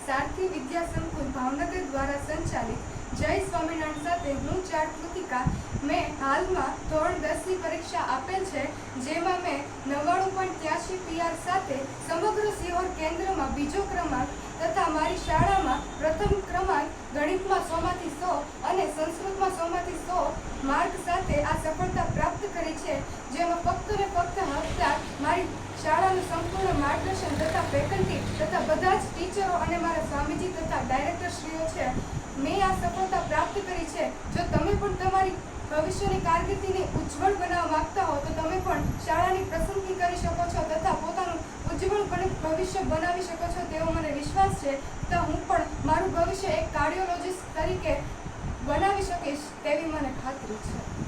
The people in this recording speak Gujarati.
સારથી વિદ્યા સંકુલ ભાવનગર દ્વારા સંચાલિત જય સ્વામિનારાયણ સાથે હું ચાર કૃતિકા મેં હાલમાં ધોરણ 10ની પરીક્ષા આપેલ છે, જેમાં મેં 99.83 PR સાથે સમગ્ર સિહોર કેન્દ્રમાં બીજો ક્રમાંક તથા મારી શાળામાં પ્રથમ ક્રમાંક ગણિતમાં 100માંથી 100 અને સંસ્કૃતમાં 100માંથી 100 માર્ક સાથે આ સફળતા પ્રાપ્ત કરી છે, જેમાં ફક્ત ને ફક્ત હકદાર મારી શાળાનું સંપૂર્ણ માર્ગદર્શન તથા ફેકલ્ટી તથા બધા જ ટીચરો અને મારા સ્વામીજી તથા ડાયરેક્ટરશ્રીઓ છે. મેં આ સફળતા પ્રાપ્ત કરી છે. જો તમે પણ તમારી ભવિષ્યની કારકિર્દીને ઉજ્જવળ બનાવવા માંગતા હો તો તમે પણ શાળાની પસંદગી કરી શકો છો તથા પોતાનું ઉજ્જવળ ભવિષ્ય બનાવી શકો છો તેવો મને વિશ્વાસ છે. તો હું પણ મારું ભવિષ્ય એક કાર્ડિયોલોજિસ્ટ તરીકે બનાવી શકીશ તેવી મને ખાતરી છે.